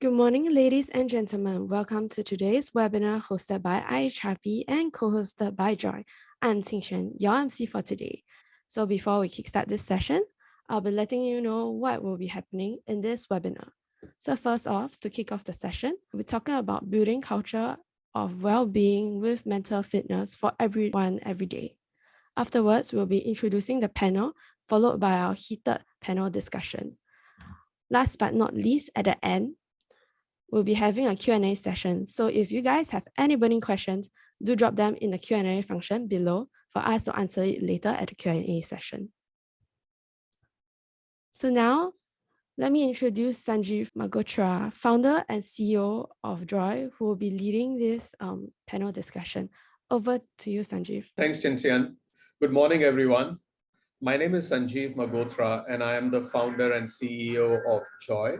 Good morning, ladies and gentlemen. Welcome to today's webinar hosted by IHRP and co-hosted by Joy. I'm Tingxuan, your MC for today. So before we kickstart this session, I'll be letting you know what will be happening in this webinar. So first off, to kick off the session, we're talking about building culture of well-being with mental fitness for everyone every day. Afterwards, we'll be introducing the panel, followed by our heated panel discussion. Last but not least, at the end, we'll be having a Q&A session. So if you guys have any burning questions, do drop them in the Q&A function below for us to answer it later at the Q&A session. So now, let me introduce Sanjeev Magotra, founder and CEO of Joye, who will be leading this panel discussion. Over to you, Sanjeev. Thanks, Chinchian. Good morning, everyone. My name is Sanjeev Magotra, and I am the founder and CEO of Joye.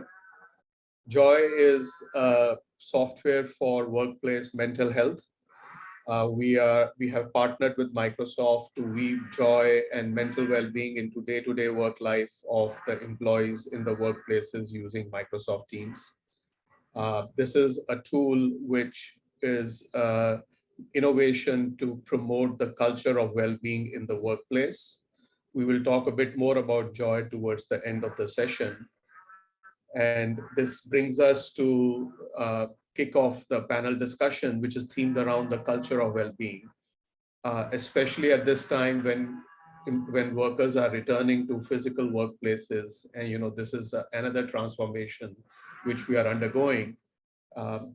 Joye is a software for workplace mental health. We have partnered with Microsoft to weave joy and mental well-being into day-to-day work life of the employees in the workplaces using Microsoft Teams. This is a tool which is innovation to promote the culture of well-being in the workplace. We will talk a bit more about Joye towards the end of the session. And this brings us to kick off the panel discussion, which is themed around the culture of well-being, especially at this time when workers are returning to physical workplaces. And this is another transformation which we are undergoing.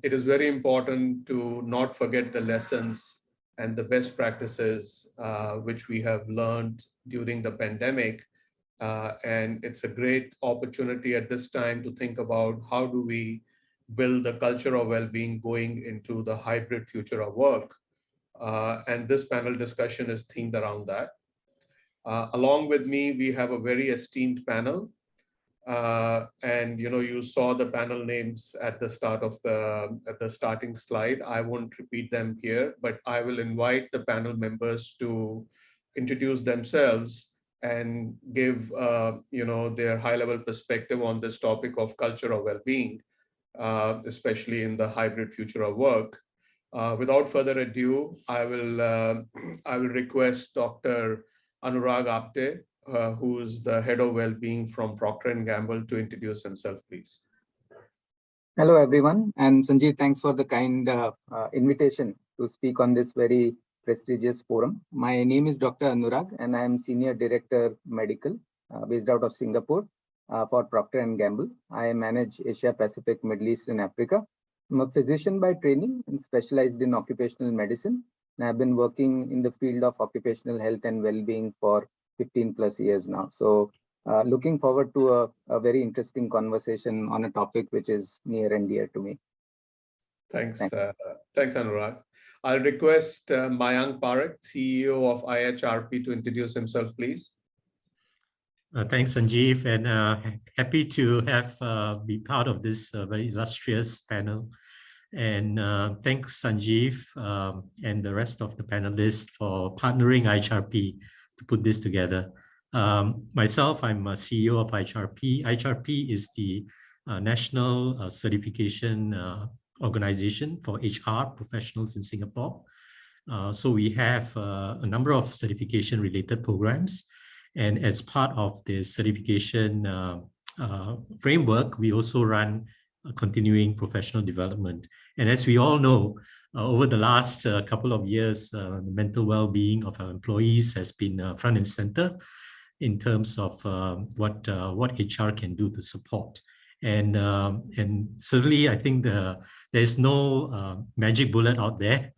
It is very important to not forget the lessons and the best practices which we have learned during the pandemic. And it's a great opportunity at this time to think about how do we build the culture of well-being going into the hybrid future of work. And this panel discussion is themed around that. Along with me, we have a very esteemed panel. And you saw the panel names at the start of the starting slide. I won't repeat them here, but I will invite the panel members to introduce themselves and give their high-level perspective on this topic of culture of well-being, especially in the hybrid future of work. Without further ado, I will request Dr. Anurag Apte, who's the head of well-being from Procter & Gamble, to introduce himself, please. Hello, everyone. And Sanjeev, thanks for the kind invitation to speak on this very prestigious forum. My name is Dr. Anurag, and I am Senior Director Medical based out of Singapore for Procter & Gamble. I manage Asia Pacific, Middle East, and Africa. I'm a physician by training and specialized in occupational medicine. And I've been working in the field of occupational health and well-being for 15 plus years now. So looking forward to a very interesting conversation on a topic which is near and dear to me. Thanks, Anurag. I'll request Mayank Parekh, CEO of IHRP, to introduce himself, please. Thanks, Sanjeev, and happy to be part of this very illustrious panel. And thanks, Sanjeev, and the rest of the panelists for partnering IHRP to put this together. Myself, I'm a CEO of IHRP. IHRP is the national certification organization for HR professionals in Singapore. So we have a number of certification related programs. And as part of the certification framework, we also run a continuing professional development. And as we all know, over the last couple of years, the mental well-being of our employees has been front and center in terms of what HR can do to support. And certainly, I think there's no magic bullet out there.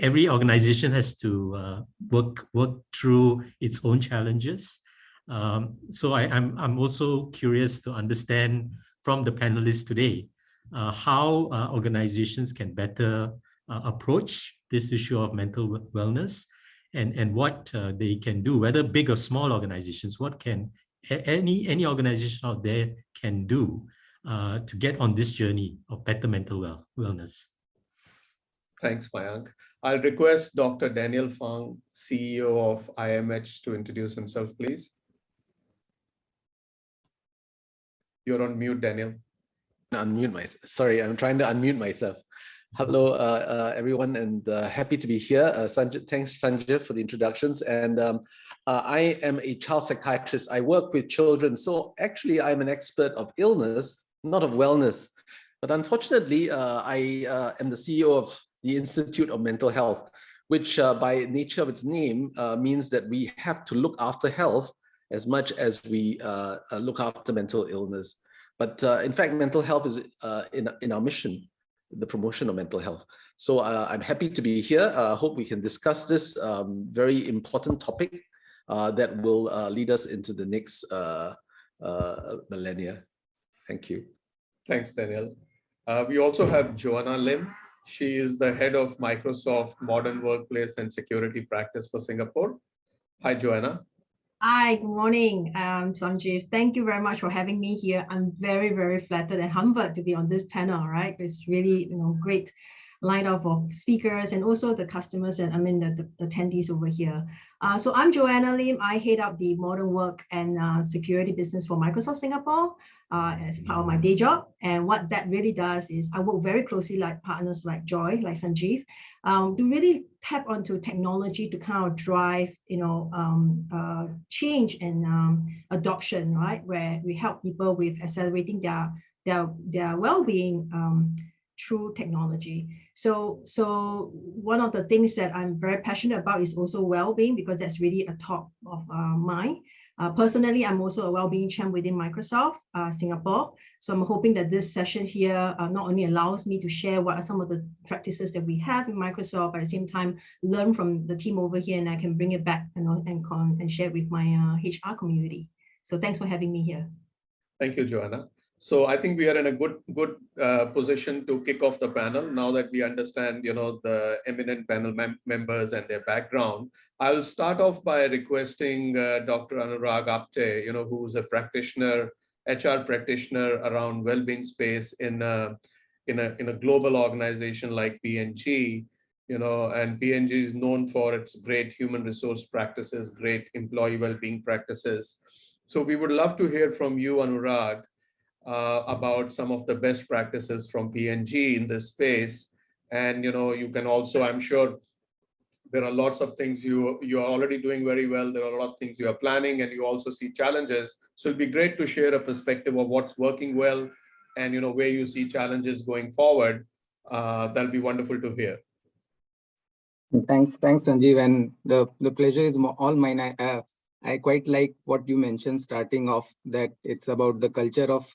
Every organization has to work through its own challenges. So I'm also curious to understand from the panelists today how organizations can better approach this issue of mental wellness and what they can do, whether big or small organizations, what can any organization out there can do to get on this journey of better mental wellness. Thanks, Mayank. I'll request Dr. Daniel Fang, CEO of IMH, to introduce himself, please. You're on mute, Daniel. Unmute myself. Sorry, I'm trying to unmute myself. Hello, everyone, and happy to be here. Thanks, Sanjeev, for the introductions. And I am a child psychiatrist. I work with children. So actually, I'm an expert of illness, not of wellness. But unfortunately, I am the CEO of the Institute of Mental Health, which by nature of its name means that we have to look after health as much as we look after mental illness. But in fact, mental health is in our mission, the promotion of mental health. So I'm happy to be here. I hope we can discuss this very important topic that will lead us into the next millennia. Thank you. Thanks, Daniel. We also have Joanna Lim. She is the head of Microsoft Modern Workplace and Security Practice for Singapore. Hi, Joanna. Hi, good morning, Sanjeev. Thank you very much for having me here. I'm very, very flattered and humbled to be on this panel, right? It's really, great lineup of speakers and also the customers and the attendees over here. So I'm Joanna Lim. I head up the modern work and security business for Microsoft Singapore as part of my day job. And what that really does is I work very closely like partners like Joy, like Sanjeev, to really tap onto technology to kind of drive, change and adoption, right? Where we help people with accelerating their well-being through technology. So one of the things that I'm very passionate about is also well-being, because that's really a top of mine. Personally, I'm also a well-being champ within Microsoft Singapore. So I'm hoping that this session here not only allows me to share what are some of the practices that we have in Microsoft, but at the same time learn from the team over here, and I can bring it back and share with my HR community. So thanks for having me here. Thank you, Joanna. So I think we are in a good position to kick off the panel now that we understand, the eminent panel members and their background. I'll start off by requesting Dr. Anurag Apte, who's a practitioner, HR practitioner around well-being space in a global organization like P&G, and P&G is known for its great human resource practices, great employee well-being practices. So we would love to hear from you, Anurag, about some of the best practices from P&G in this space. And you can also, I'm sure there are lots of things you are already doing very well. There are a lot of things you are planning, and you also see challenges. So it'd be great to share a perspective of what's working well and where you see challenges going forward. That'll be wonderful to hear. Thanks, Sanjeev, and the pleasure is all mine. I quite like what you mentioned starting off, that it's about the culture of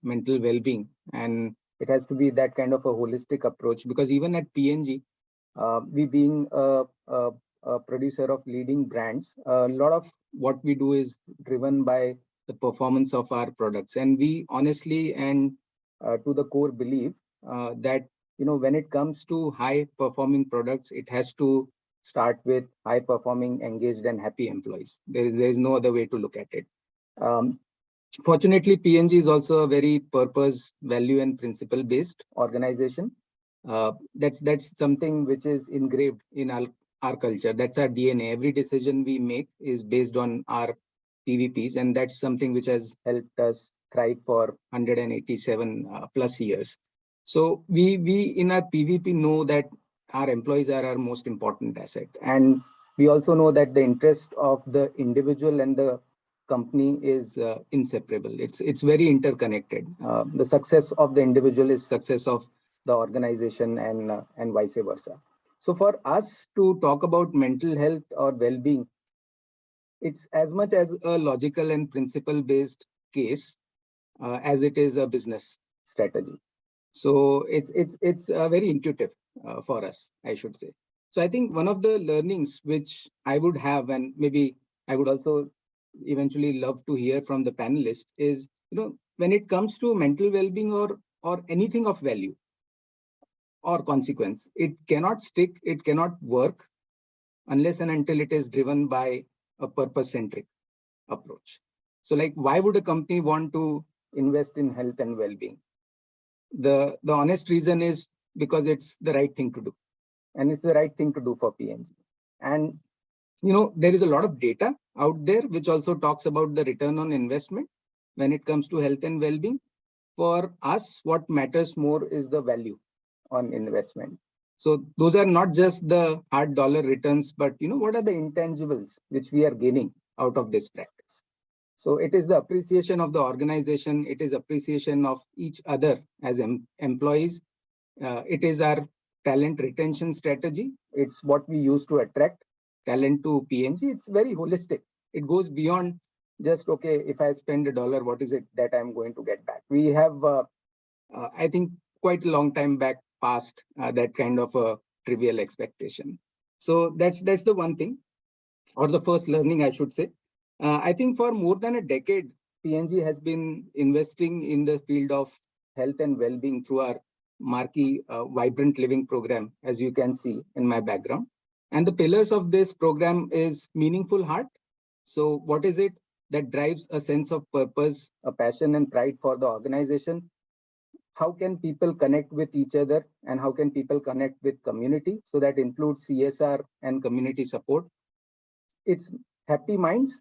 mental well-being, and it has to be that kind of a holistic approach, because even at P&G, we being a producer of leading brands, a lot of what we do is driven by the performance of our products. And we honestly and to the core believe that, when it comes to high performing products, it has to start with high performing, engaged and happy employees. There is no other way to look at it. Fortunately, P&G is also a very purpose, value and principle based organization. That's something which is engraved in our culture. That's our DNA. Every decision we make is based on our PVPs, and that's something which has helped us thrive for 187 plus years. So we in our PVP know that our employees are our most important asset. And we also know that the interest of the individual and the company is inseparable. It's very interconnected. The success of the individual is success of the organization and vice versa. So for us to talk about mental health or well-being, it's as much as a logical and principle-based case as it is a business strategy. So it's very intuitive for us, I should say. So I think one of the learnings which I would have, and maybe I would also eventually love to hear from the panelists, is when it comes to mental well-being or anything of value or consequence, it cannot stick, it cannot work unless and until it is driven by a purpose-centric approach. So like, why would a company want to invest in health and well-being? The honest reason is because it's the right thing to do, and it's the right thing to do for P&G. And there is a lot of data out there which also talks about the return on investment when it comes to health and well-being. for us, what matters more is the value on investment. So those are not just the hard dollar returns, but what are the intangibles which we are gaining out of this practice? So it is the appreciation of the organization. It is appreciation of each other as employees. It is our talent retention strategy. It's what we use to attract talent to PNG. It's very holistic. It goes beyond just, okay, if I spend $1, what is it that I'm going to get back? We have, I think, quite a long time back past that kind of a trivial expectation. So that's the one thing, or the first learning, I should say. I think for more than a decade, PNG has been investing in the field of health and well-being through our marquee Vibrant Living program, as you can see in my background. And the pillars of this program is meaningful heart. So what is it that drives a sense of purpose, a passion and pride for the organization? How can people connect with each other, and how can people connect with community? So that includes CSR and community support. It's happy minds.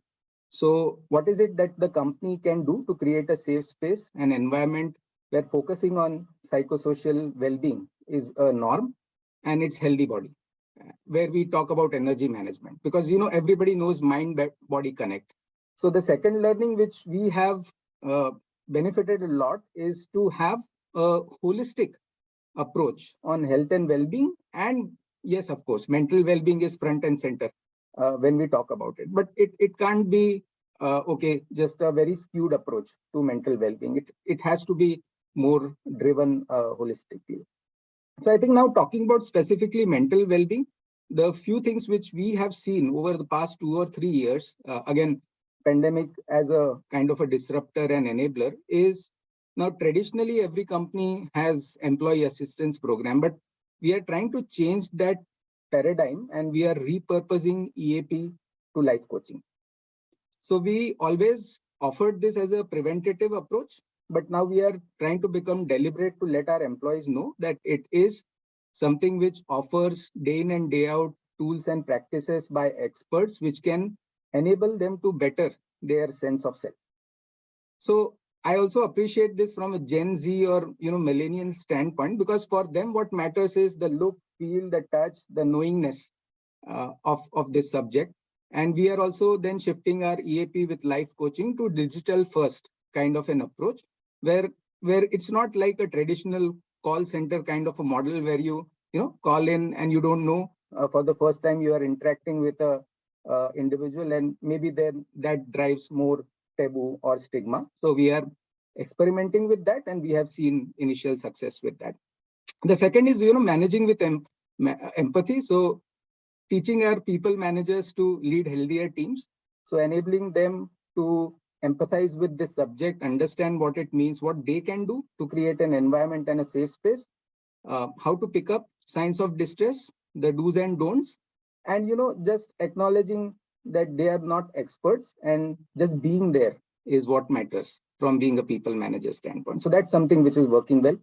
So what is it that the company can do to create a safe space and environment where focusing on psychosocial well-being is a norm, and it's healthy body, where we talk about energy management, because everybody knows mind body connect. So the second learning which we have benefited a lot is to have a holistic approach on health and well-being. And yes, of course, mental well-being is front and center when we talk about it, but it can't be okay, just a very skewed approach to mental well-being. It has to be more driven holistically. So I think now talking about specifically mental well-being, the few things which we have seen over the past 2 or 3 years, again, pandemic as a kind of a disruptor and enabler, is now traditionally every company has employee assistance program, but we are trying to change that paradigm, and we are repurposing EAP to life coaching. So we always offered this as a preventative approach, but now we are trying to become deliberate to let our employees know that it is something which offers day in and day out tools and practices by experts, which can enable them to better their sense of self. So I also appreciate this from a Gen Z or millennial standpoint, because for them what matters is the look, feel, the touch, the knowingness of this subject. And we are also then shifting our EAP with life coaching to digital first kind of an approach, where it's not like a traditional call center kind of a model where you call in and you don't know for the first time you are interacting with a individual, and maybe then that drives more taboo or stigma. So we are experimenting with that, and we have seen initial success with that. The second is managing with empathy. So teaching our people managers to lead healthier teams. So enabling them to empathize with this subject, understand what it means, what they can do to create an environment and a safe space, how to pick up signs of distress, the do's and don'ts, and just acknowledging that they are not experts, and just being there is what matters from being a people manager standpoint. So that's something which is working well.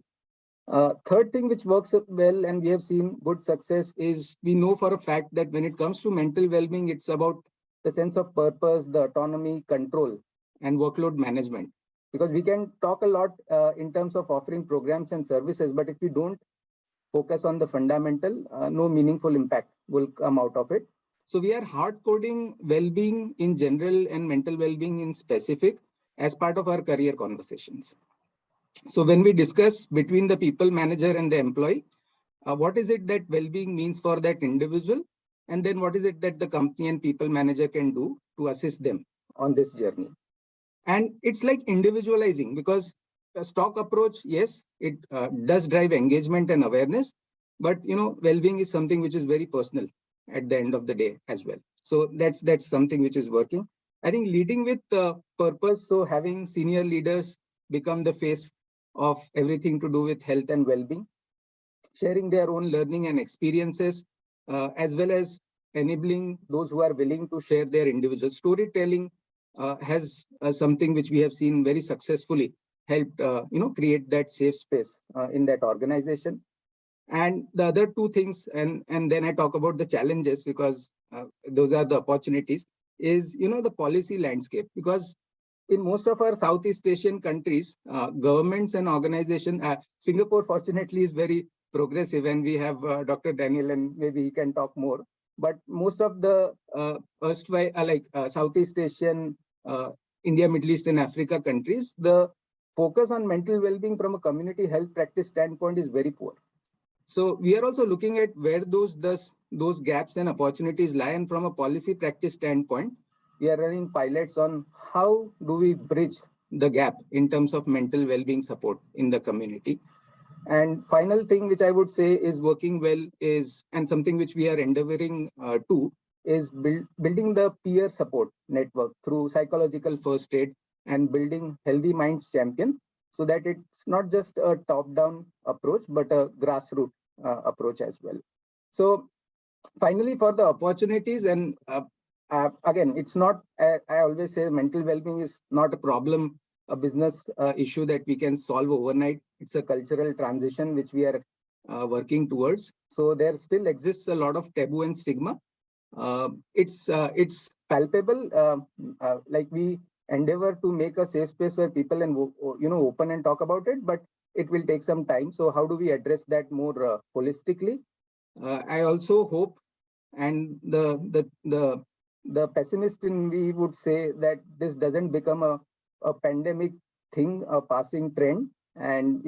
Third thing which works well, and we have seen good success, is we know for a fact that when it comes to mental well-being, it's about the sense of purpose, the autonomy, control, and workload management. Because we can talk a lot in terms of offering programs and services, but if we don't focus on the fundamental, no meaningful impact will come out of it. So we are hard coding well-being in general and mental well-being in specific as part of our career conversations. So when we discuss between the people manager and the employee, what is it that well-being means for that individual? And then what is it that the company and people manager can do to assist them on this journey? And it's like individualizing, because a stock approach, yes, it does drive engagement and awareness, but well-being is something which is very personal at the end of the day as well. So that's something which is working. I think leading with purpose, so having senior leaders become the face of everything to do with health and well-being, sharing their own learning and experiences, as well as enabling those who are willing to share their individual storytelling, has something which we have seen very successfully helped create that safe space in that organization. And the other two things, and then I talk about the challenges, because those are the opportunities, is the policy landscape. Because in most of our Southeast Asian countries, governments and organizations, Singapore fortunately is very progressive, and we have Dr. Daniel, and maybe he can talk more. But most of the Southeast Asian, India, Middle East, and Africa countries, the focus on mental well-being from a community health practice standpoint is very poor. So we are also looking at where those gaps and opportunities lie, and from a policy practice standpoint, we are running pilots on how do we bridge the gap in terms of mental well-being support in the community. And final thing which I would say is working well is, and something which we are endeavoring to, is building the peer support network through psychological first aid and building Healthy Minds Champion, so that it's not just a top-down approach, but a grassroots approach as well. So finally, for the opportunities, and again, it's not, I always say mental well-being is not a problem, a business issue that we can solve overnight. It's a cultural transition which we are working towards. So there still exists a lot of taboo and stigma. It's palpable, like we endeavor to make a safe space where people can open and talk about it, but it will take some time. So how do we address that more holistically? I also hope, and the pessimist in me would say that this doesn't become a pandemic thing, a passing trend, and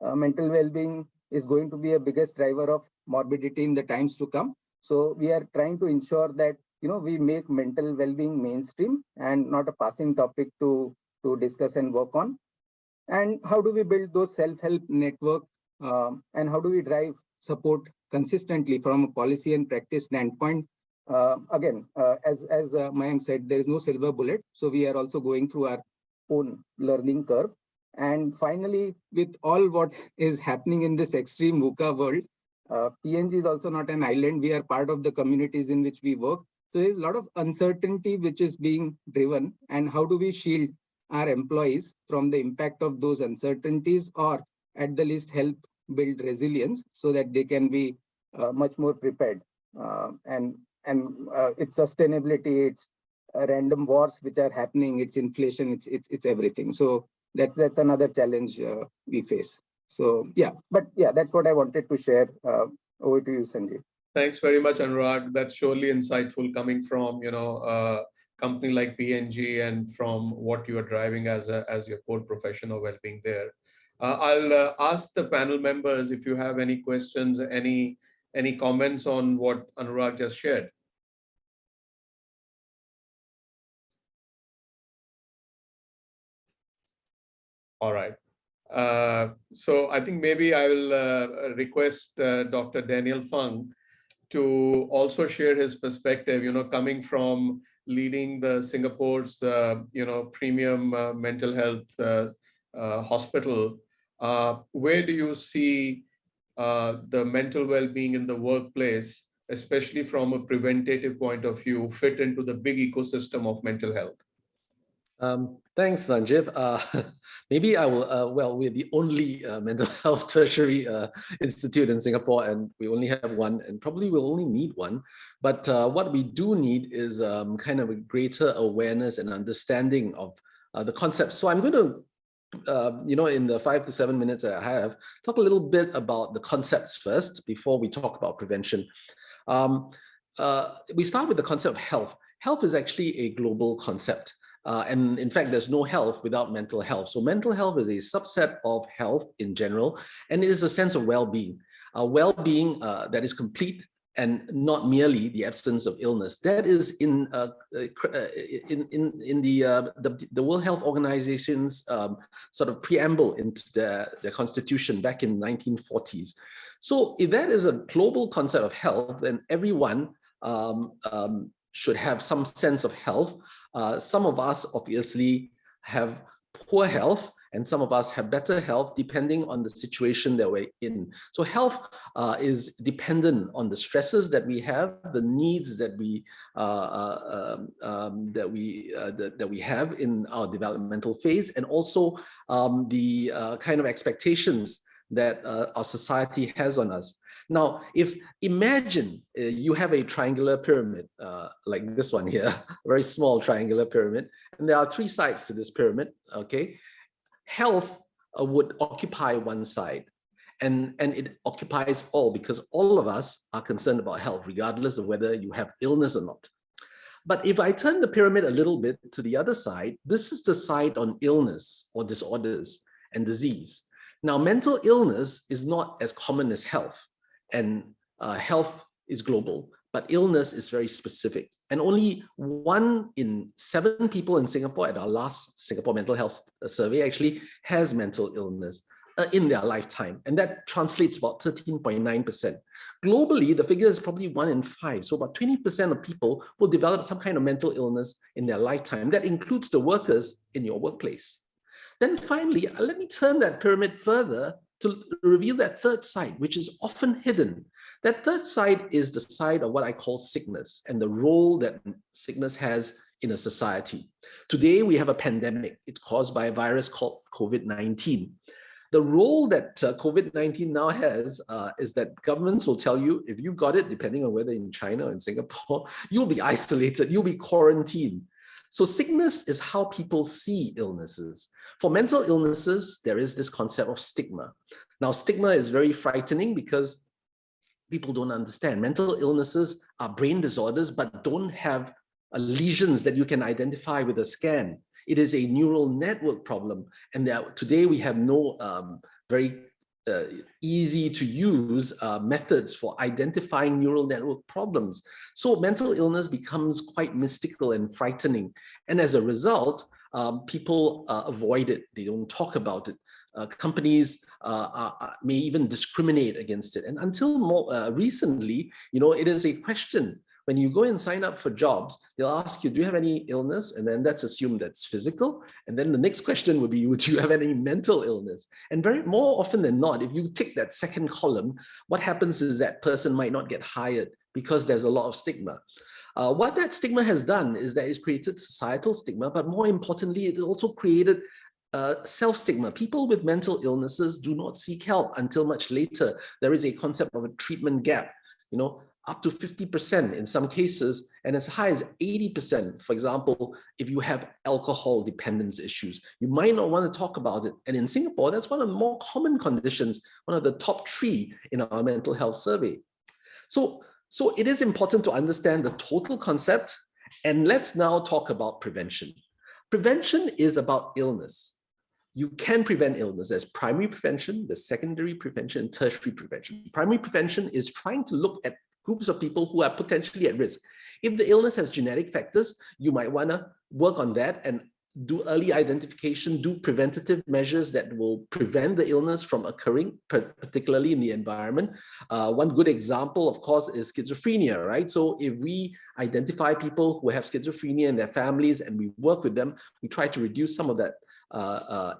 mental well-being is going to be a biggest driver of morbidity in the times to come. So we are trying to ensure that we make mental well-being mainstream and not a passing topic to discuss and work on. And how do we build those self-help network, and how do we drive support consistently from a policy and practice standpoint? Again, as Mayank said, there is no silver bullet. So we are also going through our own learning curve. And finally, with all what is happening in this extreme VUCA world, PNG is also not an island. We are part of the communities in which we work. So there's a lot of uncertainty which is being driven. And how do we shield our employees from the impact of those uncertainties, or at the least help build resilience so that they can be much more prepared? And it's sustainability, it's random wars which are happening, it's inflation, it's everything. So that's another challenge we face. So yeah, that's what I wanted to share. Over to you, Sanjeev. Thanks very much, Anurag. That's surely insightful coming from a company like PNG and from what you are driving as your core profession of well-being there. I'll ask the panel members if you have any questions, any comments on what Anurag just shared. All right. So I think maybe I will request Dr. Daniel Fung to also share his perspective, coming from leading the Singapore's, premium mental health hospital. Where do you see the mental well-being in the workplace, especially from a preventative point of view, fit into the big ecosystem of mental health? Thanks, Sanjeev. Maybe I will, we're the only mental health tertiary institute in Singapore, and we only have one, and probably we'll only need one. But what we do need is kind of a greater awareness and understanding of the concepts. So I'm going to, in the 5 to 7 minutes that I have, talk a little bit about the concepts first before we talk about prevention. We start with the concept of health. Health is actually a global concept. And in fact, there's no health without mental health. So mental health is a subset of health in general, and it is a sense of well-being. Well-being that is complete and not merely the absence of illness. That is in the World Health Organization's sort of preamble into their constitution back in the 1940s. So if that is a global concept of health, then everyone should have some sense of health. Some of us obviously have poor health, and some of us have better health depending on the situation that we're in. So health is dependent on the stresses that we have, the needs that we have in our developmental phase, and also the kind of expectations that our society has on us. Now, imagine you have a triangular pyramid like this one here, a very small triangular pyramid, and there are 3 sides to this pyramid, okay? Health would occupy one side, and it occupies all, because all of us are concerned about health, regardless of whether you have illness or not. But if I turn the pyramid a little bit to the other side, this is the side on illness or disorders and disease. Now, mental illness is not as common as health, and health is global, but illness is very specific. And only 1 in 7 people in Singapore at our last Singapore Mental Health Survey actually has mental illness in their lifetime. And that translates about 13.9%. Globally, the figure is probably 1 in 5. So about 20% of people will develop some kind of mental illness in their lifetime. That includes the workers in your workplace. Then finally, let me turn that pyramid further to reveal that third side, which is often hidden. That third side is the side of what I call sickness and the role that sickness has in a society. Today, we have a pandemic. It's caused by a virus called COVID-19. The role that COVID-19 now has is that governments will tell you, if you got it, depending on whether in China or in Singapore, you'll be isolated, you'll be quarantined. So sickness is how people see illnesses. For mental illnesses, there is this concept of stigma. Now, stigma is very frightening because people don't understand. Mental illnesses are brain disorders, but don't have lesions that you can identify with a scan. It is a neural network problem. And today we have no very easy to use methods for identifying neural network problems. So mental illness becomes quite mystical and frightening. And as a result, people avoid it. They don't talk about it. Companies may even discriminate against it. And until more recently, it is a question. When you go and sign up for jobs, they'll ask you, do you have any illness? And then that's assumed that's physical. And then the next question would be, do you have any mental illness? And more often than not, if you tick that second column, what happens is that person might not get hired because there's a lot of stigma. What that stigma has done is that it's created societal stigma, but more importantly, it also created self-stigma. People with mental illnesses do not seek help until much later. There is a concept of a treatment gap, up to 50% in some cases, and as high as 80%. For example, if you have alcohol dependence issues, you might not want to talk about it. And in Singapore, that's one of the more common conditions, one of the top 3 in our mental health survey. So it is important to understand the total concept. And let's now talk about prevention. Prevention is about illness. You can prevent illness. There's primary prevention, there's secondary prevention, and tertiary prevention. Primary prevention is trying to look at groups of people who are potentially at risk. If the illness has genetic factors, you might want to work on that and do early identification, do preventative measures that will prevent the illness from occurring, particularly in the environment. One good example, of course, is schizophrenia, right? So if we identify people who have schizophrenia in their families and we work with them, we try to reduce some of that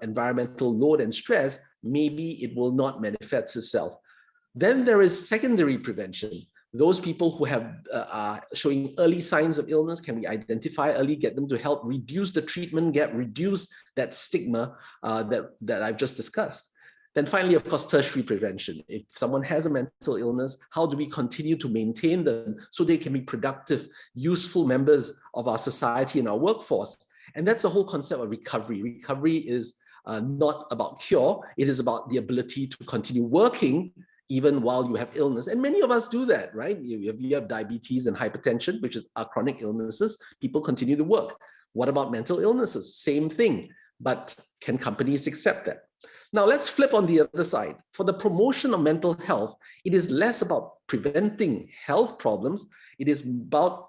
environmental load and stress, maybe it will not manifest itself. Then there is secondary prevention. Those people who are showing early signs of illness, can we identify early, get them to help reduce the treatment gap, reduce that stigma that I've just discussed. Then finally, of course, tertiary prevention. If someone has a mental illness, how do we continue to maintain them so they can be productive, useful members of our society and our workforce? And that's the whole concept of recovery. Recovery is not about cure. It is about the ability to continue working even while you have illness. And many of us do that, right? You have diabetes and hypertension, which are chronic illnesses. People continue to work. What about mental illnesses? Same thing. But can companies accept that? Now let's flip on the other side. For the promotion of mental health, it is less about preventing health problems. It is about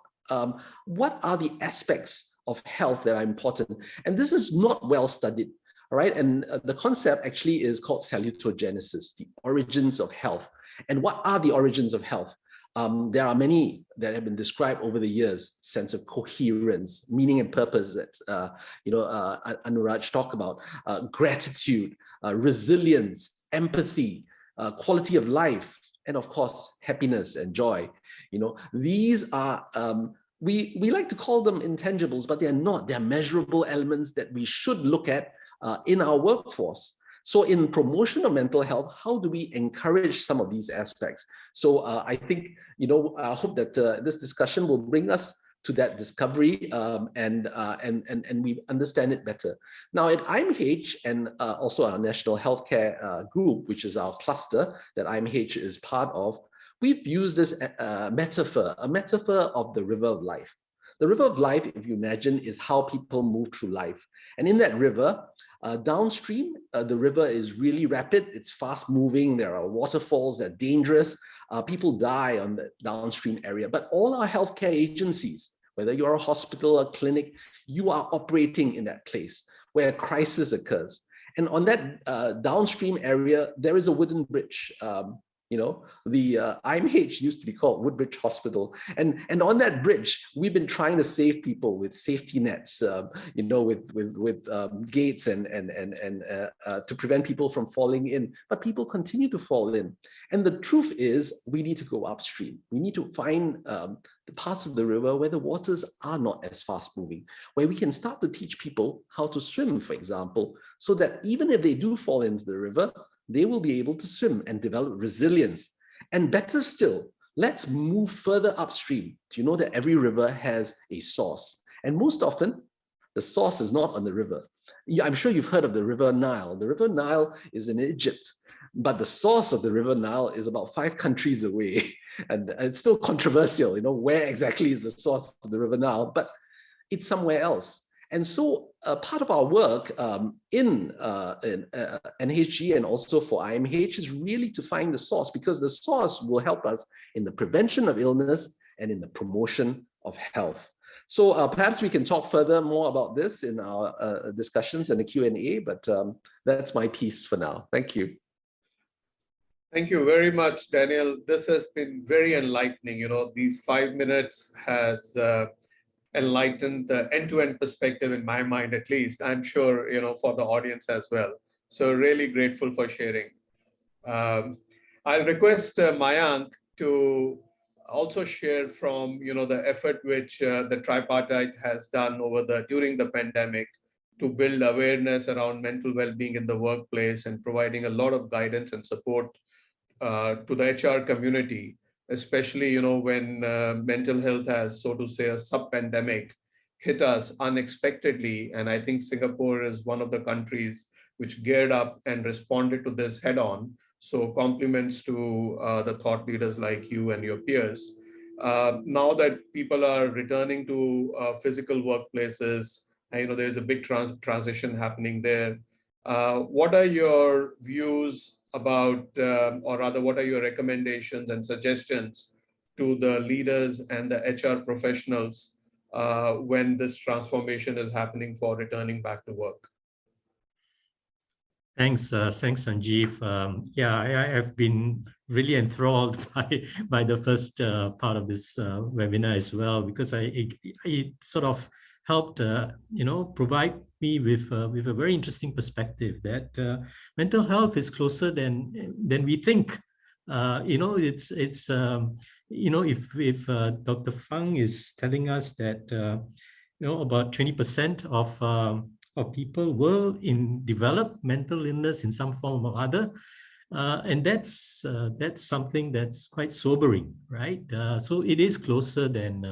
what are the aspects of health that are important. And this is not well studied. All right, and the concept actually is called salutogenesis, the origins of health. And what are the origins of health? There are many that have been described over the years: sense of coherence, meaning and purpose that Anurag talked about, gratitude, resilience, empathy, quality of life, and of course happiness and joy. These are we like to call them intangibles, but they're not. They're measurable elements that we should look at in our workforce. So in promotion of mental health, how do we encourage some of these aspects? So I think, I hope that this discussion will bring us to that discovery and we understand it better. Now at IMH and also our National Healthcare Group, which is our cluster that IMH is part of, we've used this metaphor, a metaphor of the river of life. The river of life, if you imagine, is how people move through life. And in that river, downstream, the river is really rapid, it's fast moving, there are waterfalls that are dangerous, people die on the downstream area. But all our healthcare agencies, whether you're a hospital or clinic, you are operating in that place where a crisis occurs. And on that downstream area, there is a wooden bridge. The IMH used to be called Woodbridge Hospital. And on that bridge, we've been trying to save people with safety nets, with gates and to prevent people from falling in. But people continue to fall in. And the truth is, we need to go upstream. We need to find the parts of the river where the waters are not as fast moving, where we can start to teach people how to swim, for example, so that even if they do fall into the river, they will be able to swim and develop resilience. And better still, let's move further upstream. Do you know that every river has a source? And most often, the source is not on the river. I'm sure you've heard of the River Nile. The River Nile is in Egypt, but the source of the River Nile is about 5 countries away. And it's still controversial, where exactly is the source of the River Nile, but it's somewhere else. And so part of our work in NHG and also for IMH is really to find the source, because the source will help us in the prevention of illness and in the promotion of health. So perhaps we can talk further more about this in our discussions and the Q&A, but that's my piece for now. Thank you. Thank you very much, Daniel. This has been very enlightening. These 5 minutes has enlightened the end-to-end perspective in my mind, at least. I'm sure, for the audience as well. So really grateful for sharing. I'll request Mayank to also share from, the effort which the tripartite has done during the pandemic to build awareness around mental well-being in the workplace and providing a lot of guidance and support to the HR community, especially when mental health has, so to say, a sub-pandemic hit us unexpectedly. And I think Singapore is one of the countries which geared up and responded to this head-on. So compliments to the thought leaders like you and your peers. Now that people are returning to physical workplaces, there's a big transition happening there. What are your views about, or rather, what are your recommendations and suggestions to the leaders and the HR professionals when this transformation is happening for returning back to work? Thanks, Sanjeev. I have been really enthralled by the first part of this webinar as well, because it sort of helped, provide me with a very interesting perspective that mental health is closer than we think. If Dr. Fang is telling us that about 20% of people will develop mental illness in some form or other, and that's something that's quite sobering, right? So it is closer than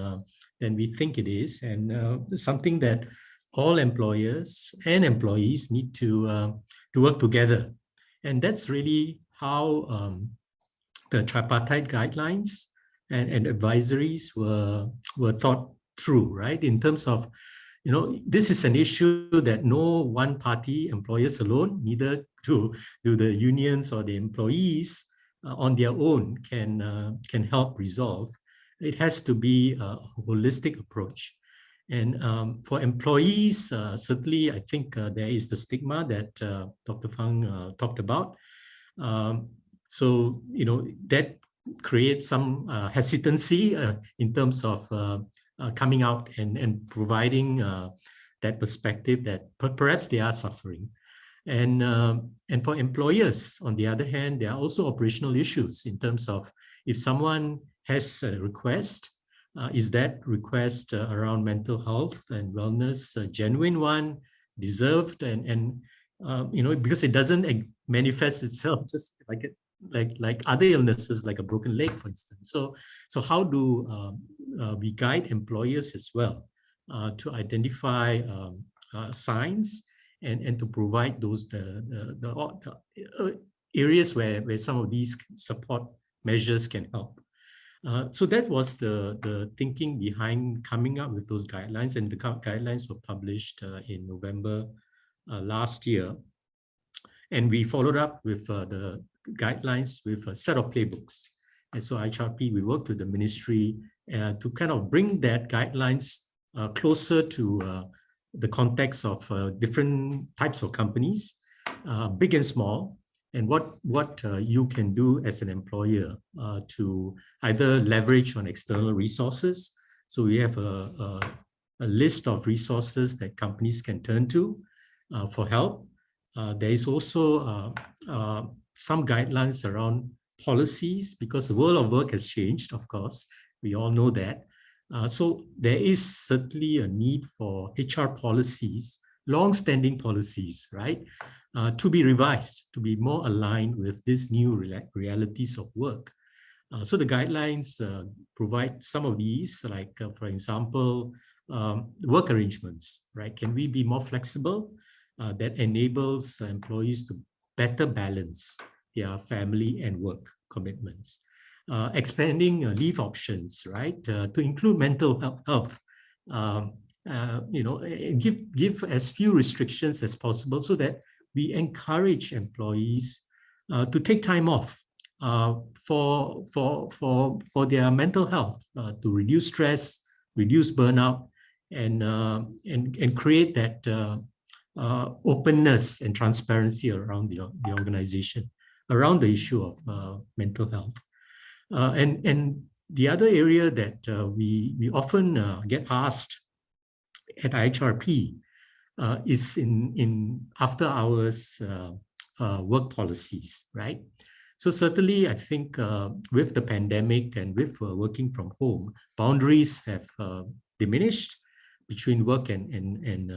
we think it is, and something that all employers and employees need to work together. And that's really how the tripartite guidelines and advisories were thought through, right? In terms of, this is an issue that no one party, employers alone, neither do the unions or the employees on their own can help resolve. It has to be a holistic approach. And for employees, certainly, I think there is the stigma that Dr. Fang talked about. So, that creates some hesitancy in terms of coming out and providing that perspective that perhaps they are suffering. And for employers, on the other hand, there are also operational issues in terms of if someone has a request, is that request around mental health and wellness a genuine one, deserved, and because it doesn't manifest itself just like other illnesses, like a broken leg, for instance. So how do we guide employers as well to identify signs and to provide those the areas where some of these support measures can help. So that was the thinking behind coming up with those guidelines, and the guidelines were published in November last year. And we followed up with the guidelines with a set of playbooks. And so IHRP, we worked with the ministry to kind of bring that guidelines closer to the context of different types of companies, big and small, and what you can do as an employer to either leverage on external resources. So we have a list of resources that companies can turn to for help. There is also some guidelines around policies, because the world of work has changed, of course. We all know that. So there is certainly a need for HR policies, long-standing policies, right, to be revised, to be more aligned with these new realities of work. So the guidelines provide some of these, like, for example, work arrangements, right? Can we be more flexible? That enables employees to better balance their family and work commitments. Expanding leave options, right, to include mental health. Give as few restrictions as possible so that we encourage employees to take time off for their mental health, to reduce stress, reduce burnout, and create that openness and transparency around the organization, around the issue of mental health. And the other area that we often get asked at IHRP is in after hours work policies, right? So certainly, I think with the pandemic and with working from home, boundaries have diminished between work and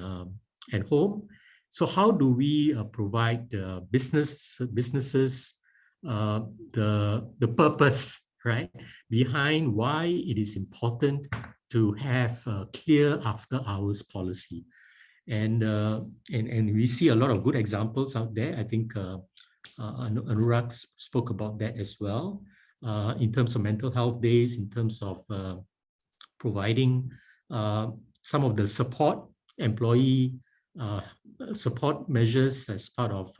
home. So how do we provide businesses the purpose, right, behind why it is important to have a clear after hours policy? And we see a lot of good examples out there. I think Anurag spoke about that as well, in terms of mental health days, in terms of providing some of the support, employee support measures as part of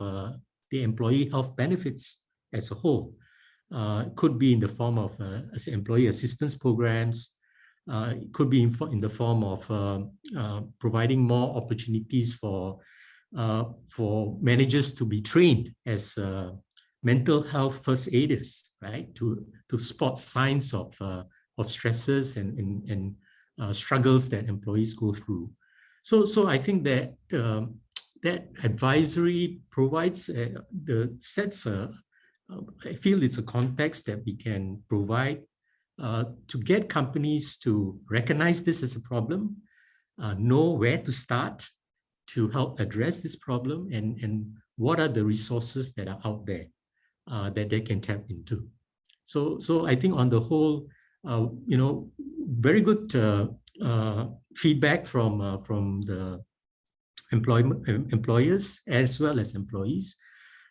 the employee health benefits as a whole. It could be in the form of employee assistance programs. It could be in the form of providing more opportunities for managers to be trained as mental health first aiders, right? To spot signs of stresses and struggles that employees go through. So I think that that advisory provides I feel it's a context that we can provide to get companies to recognize this as a problem, know where to start to help address this problem, and what are the resources that are out there that they can tap into. So I think on the whole, very good feedback from the employers as well as employees.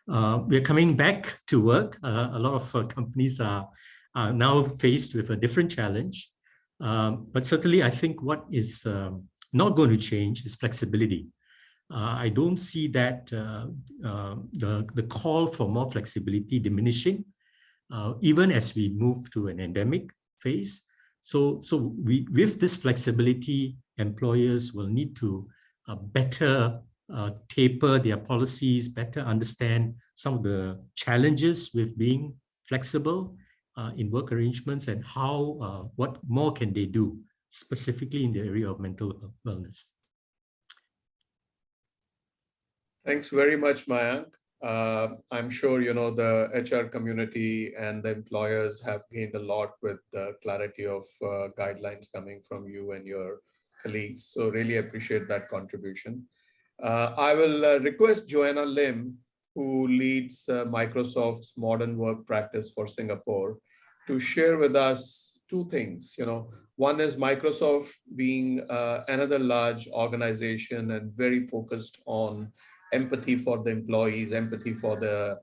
We're coming back to work. A lot of companies are now faced with a different challenge. But certainly, I think what is not going to change is flexibility. I don't see that the call for more flexibility diminishing, even as we move to an endemic phase. So with this flexibility, employers will need to better taper their policies, better understand some of the challenges with being flexible in work arrangements, and how what more can they do specifically in the area of mental wellness. Thanks very much, Mayank. I'm sure the HR community and the employers have gained a lot with the clarity of guidelines coming from you and your colleagues. So really appreciate that contribution. I will request Joanna Lim, who leads Microsoft's modern work practice for Singapore, to share with us two things. One is Microsoft being another large organization and very focused on empathy for the employees, empathy for the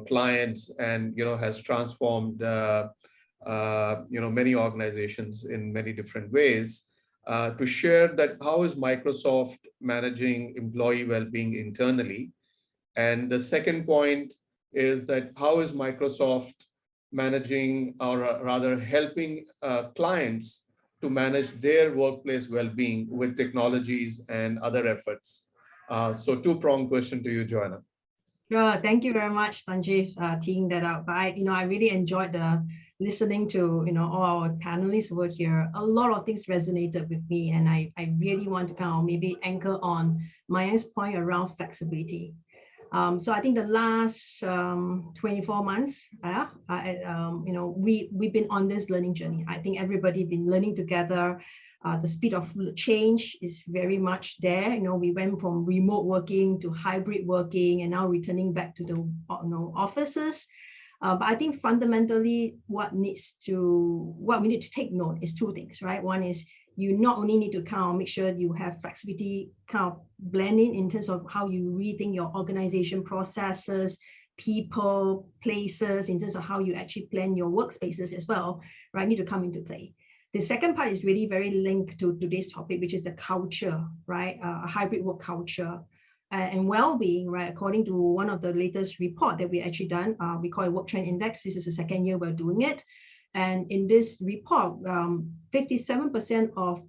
clients, and has transformed many organizations in many different ways. To share that how is Microsoft managing employee well-being internally. And the second point is that how is Microsoft managing, or rather helping clients to manage their workplace well-being with technologies and other efforts. So two-pronged question to you, Joanna. Sure, thank you very much, Sanjeev, teeing that out. But I really enjoyed listening to all our panelists who were here. A lot of things resonated with me, and I really want to kind of maybe anchor on Mayan's point around flexibility. So I think the last 24 months, we've been on this learning journey. I think everybody been learning together. The speed of change is very much there. We went from remote working to hybrid working, and now returning back to the offices. But I think fundamentally, what we need to take note is two things, right? One is you not only need to kind of make sure you have flexibility kind of blending in terms of how you rethink your organization processes, people, places, in terms of how you actually plan your workspaces as well, right? Need to come into play. The second part is really very linked to today's topic, which is the culture, right? A hybrid work culture and well-being, right? According to one of the latest report that we actually done, we call it Work Trend Index. This is the second year we're doing it. And in this report, 57% of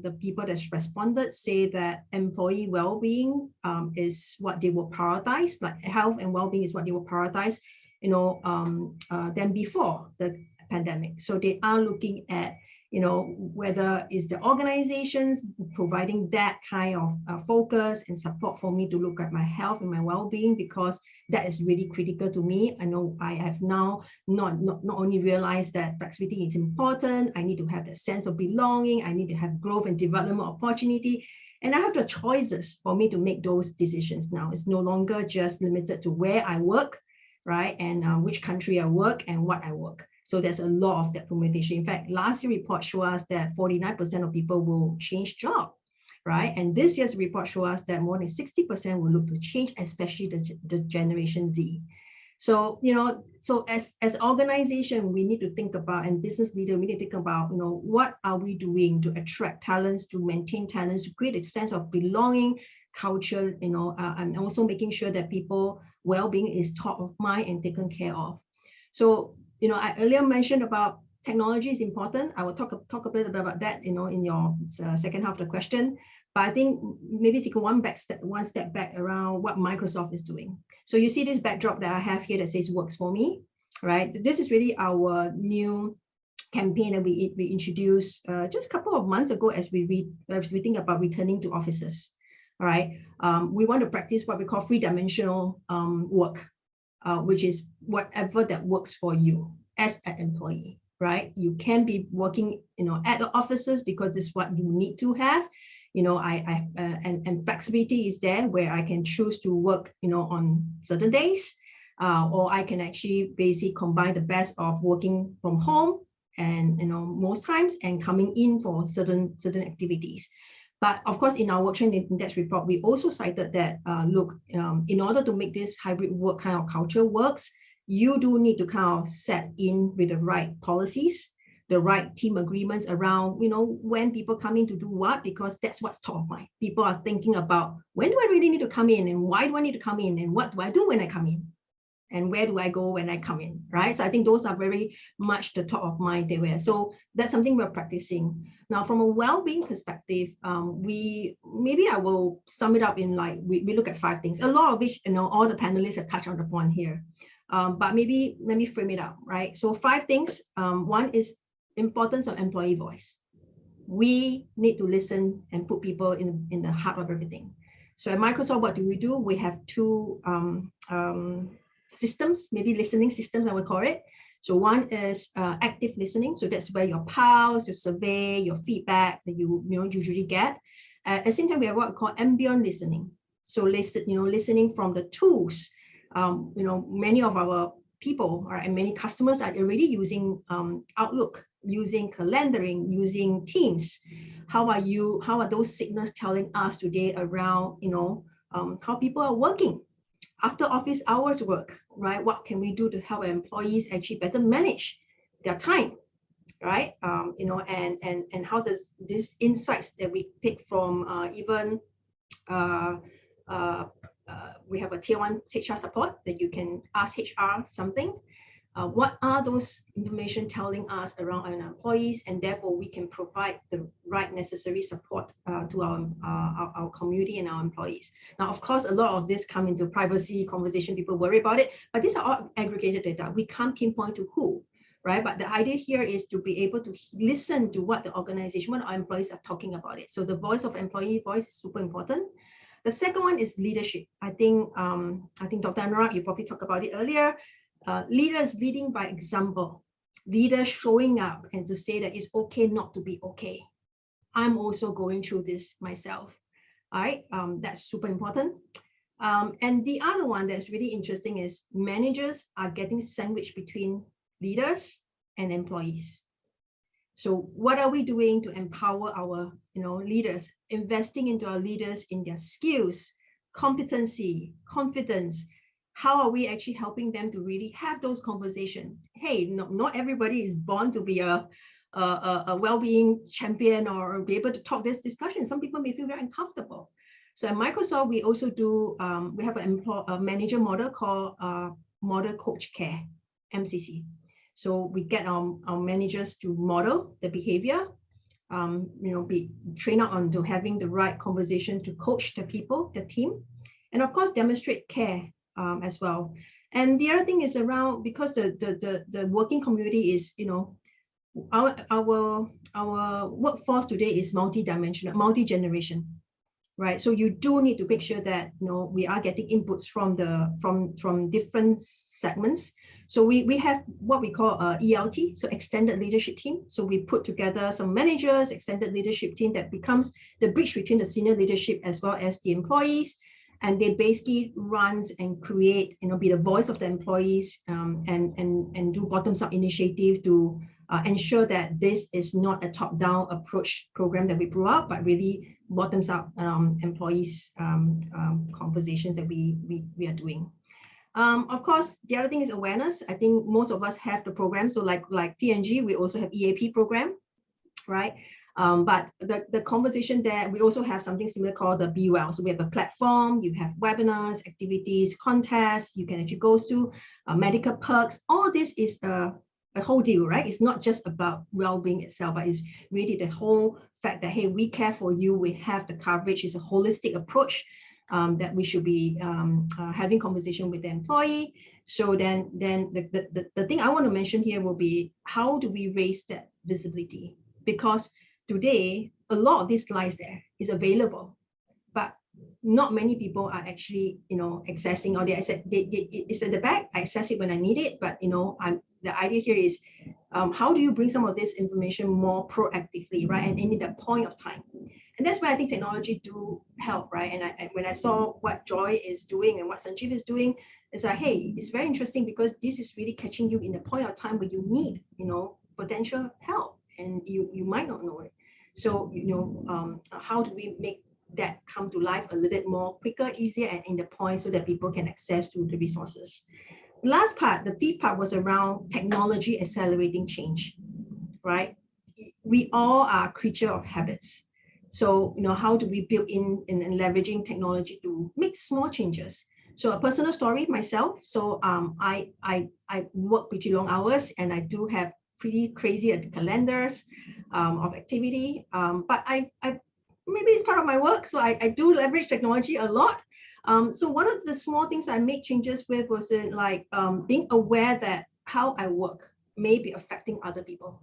the people that responded say that employee well-being is what they will prioritize, like health and well-being is what they will prioritize, than before the pandemic. So they are looking at whether is the organizations providing that kind of focus and support for me to look at my health and my well-being, because that is really critical to me. I know I have now not only realized that flexibility is important, I need to have that sense of belonging, I need to have growth and development opportunity, and I have the choices for me to make those decisions now. It's no longer just limited to where I work, right, and which country I work and what I work. So there's a lot of that permutation. In fact, last year's report showed us that 49% of people will change job, right? And this year's report showed us that more than 60% will look to change, especially the Generation Z. So, so as organization, we need to think about, and business leader, we need to think about, what are we doing to attract talents, to maintain talents, to create a sense of belonging, culture, and also making sure that people well-being is top of mind and taken care of. So, I earlier mentioned about technology is important. I will talk a bit about that, in your second half of the question. But I think maybe take one step back around what Microsoft is doing. So you see this backdrop that I have here that says "Works for Me," right? This is really our new campaign that we introduced just a couple of months ago as we think about returning to offices. All right, we want to practice what we call three-dimensional work. Which is whatever that works for you as an employee, right? You can be working, at the offices because it's what you need to have. And flexibility is there where I can choose to work, on certain days, or I can actually basically combine the best of working from home and most times and coming in for certain activities. But of course, in our Work Trend Index report, we also cited that, in order to make this hybrid work kind of culture works, you do need to kind of set in with the right policies, the right team agreements around, when people come in to do what, because that's what's top of mind. People are thinking about, when do I really need to come in, and why do I need to come in, and what do I do when I come in, and where do I go when I come in, right? So I think those are very much the top of mind there. So that's something we're practicing. Now, from a well-being perspective, I will sum it up in we look at 5 things, a lot of which, all the panelists have touched on the point here. But maybe let me frame it up, right? So 5 things. One is importance of employee voice. We need to listen and put people in the heart of everything. So at Microsoft, what do? We have 2 systems, maybe listening systems, I would call it. So one is active listening. So that's where your pulse, your survey, your feedback that you usually get. At the same time, we have what we call ambient listening. So listening from the tools. Many of our people and many customers are already using Outlook, using calendaring, using Teams. How are those signals telling us today around, how people are working after office hours work, right? What can we do to help employees actually better manage their time, right? And how does these insights that we take from we have a tier 1 HR support that you can ask HR something. What are those information telling us around our employees, and therefore we can provide the right necessary support to our community and our employees. Now, of course, a lot of this come into privacy conversation. People worry about it, but these are all aggregated data. We can't pinpoint to who, right? But the idea here is to be able to listen to what the organization, what our employees are talking about it. So the voice of employee voice is super important. The second one is leadership. I think Dr. Anurag, you probably talked about it earlier. Leaders leading by example, leaders showing up and to say that it's okay not to be okay. I'm also going through this myself. All right, that's super important. And the other one that's really interesting is managers are getting sandwiched between leaders and employees. So what are we doing to empower our leaders, investing into our leaders in their skills, competency, confidence? How are we actually helping them to really have those conversations? Hey, not everybody is born to be a well-being champion or be able to talk this discussion. Some people may feel very uncomfortable. So at Microsoft, we also do, we have a manager model called Model Coach Care, MCC. So we get our managers to model the behavior, be trained up onto having the right conversation to coach the people, the team, and of course, demonstrate care as well. And the other thing is around, because the working community is, our workforce today is multi-dimensional, multi-generation, right? So you do need to make sure that we are getting inputs from different segments. So we have what we call ELT, so extended leadership team. So we put together some managers, extended leadership team that becomes the bridge between the senior leadership as well as the employees. And they basically runs and create, be the voice of the employees and do bottoms-up initiative to ensure that this is not a top-down approach program that we grew up, but really bottoms-up employees conversations that we are doing. Of course, the other thing is awareness. I think most of us have the program. So like P&G, we also have EAP program, right? But the conversation there, we also have something similar called the Be Well. So we have a platform, you have webinars, activities, contests, you can actually go to medical perks. All this is a whole deal, right? It's not just about well-being itself, but it's really the whole fact that, hey, we care for you, we have the coverage. It's a holistic approach that we should be having conversation with the employee. So then the thing I want to mention here will be, how do we raise that visibility? Because today, a lot of this lies there is available, but not many people are actually, accessing, or it's at the back, I access it when I need it, but, the idea here is, how do you bring some of this information more proactively, right? And in that point of time. And that's where I think technology do help, right? And when I saw what Joye is doing and what Sanjeev is doing, it's like, hey, it's very interesting because this is really catching you in the point of time where you need, potential help, and you might not know it. So, how do we make that come to life a little bit more quicker, easier, and in the point so that people can access to the resources? Last part, the fifth part, was around technology accelerating change, right? We all are creature of habits. So, how do we build in and leveraging technology to make small changes? So a personal story myself. So I work pretty long hours, and I do have pretty crazy calendars of activity. But I maybe it's part of my work. So I do leverage technology a lot. So one of the small things I make changes with was like being aware that how I work may be affecting other people.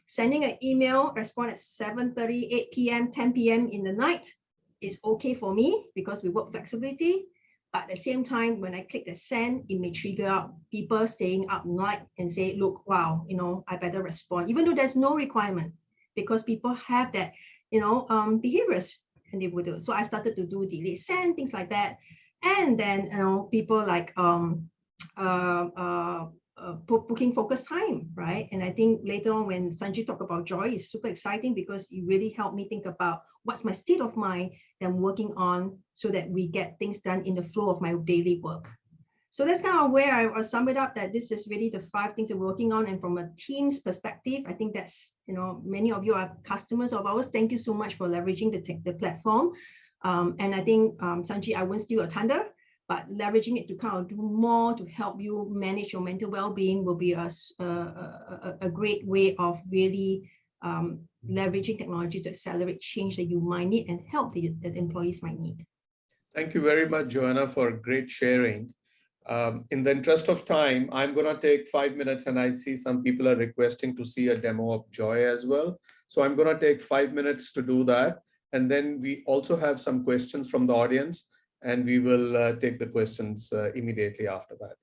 Sending an email, respond at 7:30, 8 p.m., 10 p.m. in the night is okay for me because we work flexibility. But at the same time, when I click the send, it may trigger out people staying up night and say, look, wow, I better respond, even though there's no requirement, because people have that, behaviors, and they would. So I started to do delete send, things like that. And then, people like booking focus time, right? And I think later on when Sanjeev talked about Joye, is super exciting because it really helped me think about what's my state of mind that I'm working on so that we get things done in the flow of my daily work. So that's kind of where I sum it up, that this is really the 5 things that we're working on. And from a team's perspective, I think that's, many of you are customers of ours. Thank you so much for leveraging the platform. And I think, Sanjeev, I won't steal your thunder, but leveraging it to kind of do more to help you manage your mental well-being will be a great way of really leveraging technology to accelerate change that you might need and help that employees might need. Thank you very much, Joanna, for great sharing. In the interest of time, I'm going to take 5 minutes, and I see some people are requesting to see a demo of Joye as well. So I'm going to take 5 minutes to do that. And then we also have some questions from the audience, and we will take the questions immediately after that.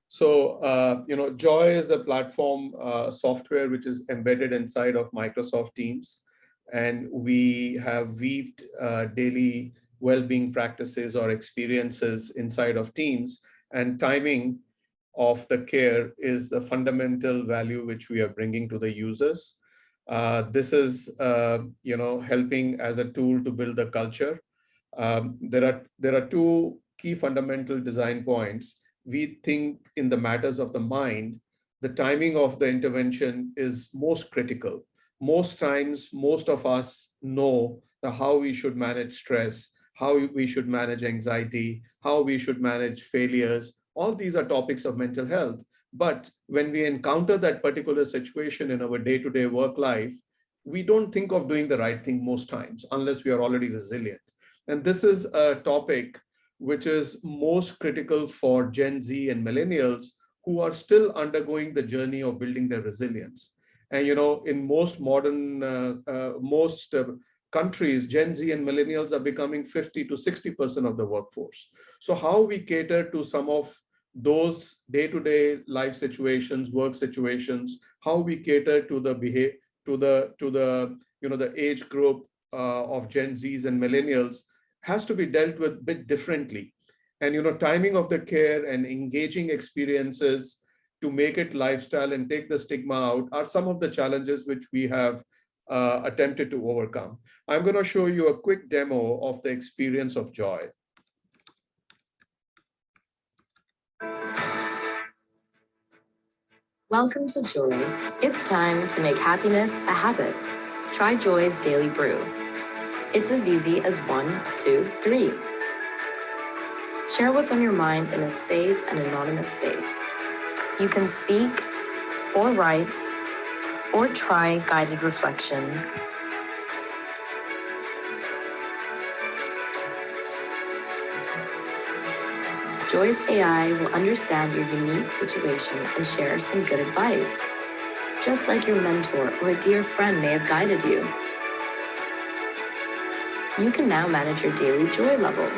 So, Joye is a platform software which is embedded inside of Microsoft Teams. And we have weaved daily well-being practices or experiences inside of Teams. And timing of the care is the fundamental value which we are bringing to the users. This is, helping as a tool to build a culture. There are 2 key fundamental design points. We think in the matters of the mind, the timing of the intervention is most critical. Most times, most of us know how we should manage stress, how we should manage anxiety, how we should manage failures. All these are topics of mental health. But when we encounter that particular situation in our day-to-day work life, we don't think of doing the right thing most times, unless we are already resilient. And this is a topic which is most critical for Gen Z and millennials who are still undergoing the journey of building their resilience. And, in most modern, countries, Gen Z and millennials are becoming 50 to 60% of the workforce. So how we cater to some of those day-to-day life situations, work situations, how we cater to the the age group of Gen Zs and millennials has to be dealt with a bit differently. And timing of the care and engaging experiences to make it lifestyle and take the stigma out are some of the challenges which we have attempted to overcome. I'm going to show you a quick demo of the experience of Joye. Welcome to Joye. It's time to make happiness a habit. Try Joye's Daily Brew. It's as easy as 1, 2, 3. Share what's on your mind in a safe and anonymous space. You can speak or write or try guided reflection. Joye's AI will understand your unique situation and share some good advice, just like your mentor or a dear friend may have guided you. You can now manage your daily joy level.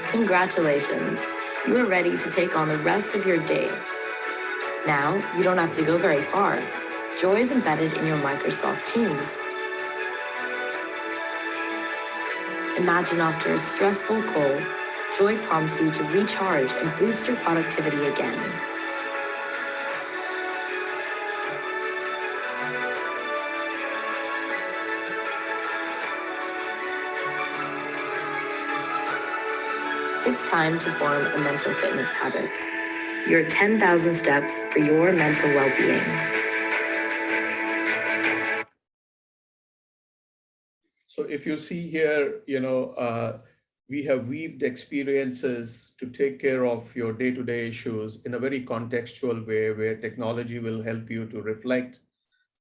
Congratulations, you are ready to take on the rest of your day. Now, you don't have to go very far. Joye is embedded in your Microsoft Teams. Imagine after a stressful call, Joye prompts you to recharge and boost your productivity again. It's time to form a mental fitness habit. Your 10,000 steps for your mental well-being. So if you see here, we have weaved experiences to take care of your day-to-day issues in a very contextual way, where technology will help you to reflect,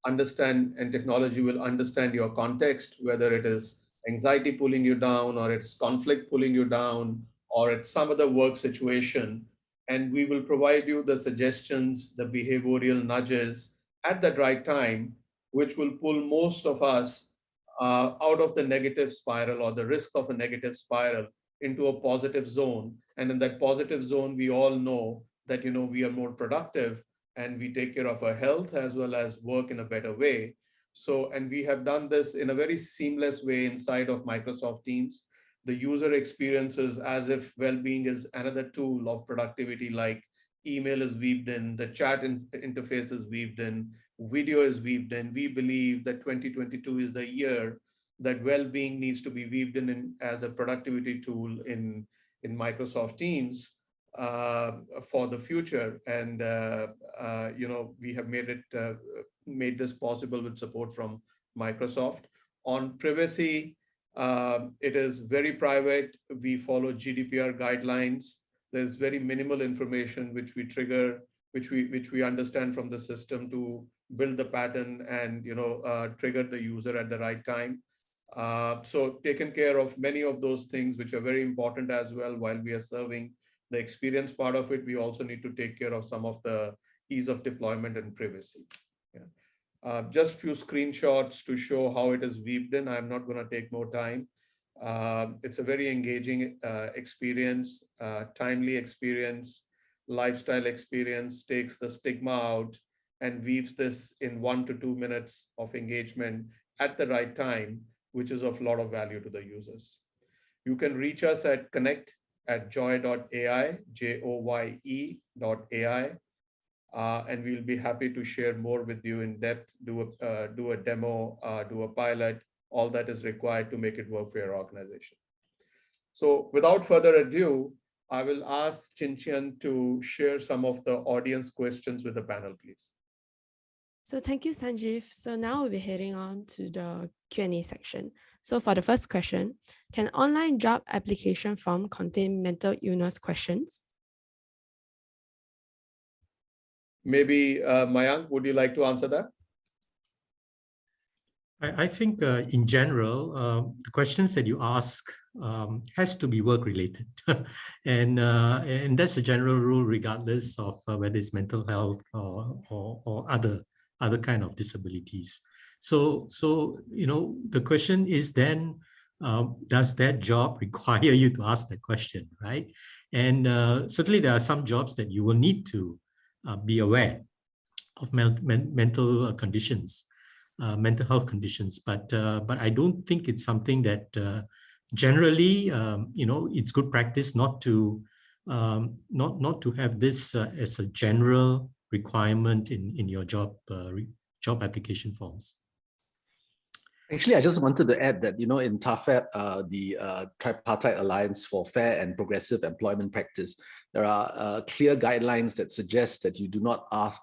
understand, and technology will understand your context, whether it is anxiety pulling you down, or it's conflict pulling you down, or it's some other work situation. And we will provide you the suggestions, the behavioral nudges at the right time, which will pull most of us out of the negative spiral or the risk of a negative spiral into a positive zone. And in that positive zone, we all know that, we are more productive and we take care of our health as well as work in a better way. And we have done this in a very seamless way inside of Microsoft Teams. The user experiences as if Wellbeing is another tool of productivity, like email is weaved in, the chat interface is weaved in, video is weaved in. We believe that 2022 is the year that Wellbeing needs to be weaved in as a productivity tool in Microsoft Teams for the future. And we have made this possible with support from Microsoft. On privacy, it is very private. We follow GDPR guidelines. There's very minimal information which we trigger, which we understand from the system to build the pattern and trigger the user at the right time. So taken care of many of those things which are very important as well. While we are serving the experience part of it, we also need to take care of some of the ease of deployment and privacy. Yeah. Just few screenshots to show how it is weaved in. I'm not going to take more time. It's a very engaging experience, timely experience, lifestyle experience, takes the stigma out and weaves this in 1 to 2 minutes of engagement at the right time, which is of a lot of value to the users. You can reach us at connect@joye.ai, JOYE.ai, and we'll be happy to share more with you in depth, do a demo, do a pilot, all that is required to make it work for your organization. So without further ado, I will ask Chinchian to share some of the audience questions with the panel, please. So thank you, Sanjeev. So now we'll be heading on to the Q&A section. So for the first question, can online job application form contain mental illness questions? Maybe Mayank, would you like to answer that? I think in general, the questions that you ask has to be work-related. and that's the general rule regardless of whether it's mental health or other kind of disabilities. So the question is then, does that job require you to ask that question, right? And certainly there are some jobs that you will need to be aware of mental conditions, mental health conditions, but I don't think it's something that generally, it's good practice not to have this as a general requirement in your job application forms. Actually, I just wanted to add that, in TAFEP, the Tripartite Alliance for Fair and Progressive Employment Practice, there are clear guidelines that suggest that you do not ask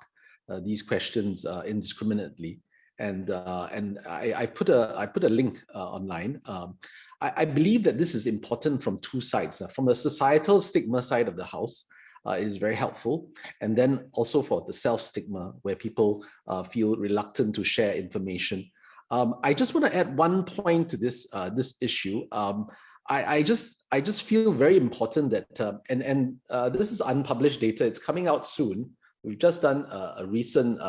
these questions indiscriminately. And I put a link online. I believe that this is important from two sides. From the societal stigma side of the house, it is very helpful. And then also for the self-stigma, where people feel reluctant to share information. I just want to add one point to this issue. I just feel very important that, this is unpublished data, it's coming out soon. We've just done a recent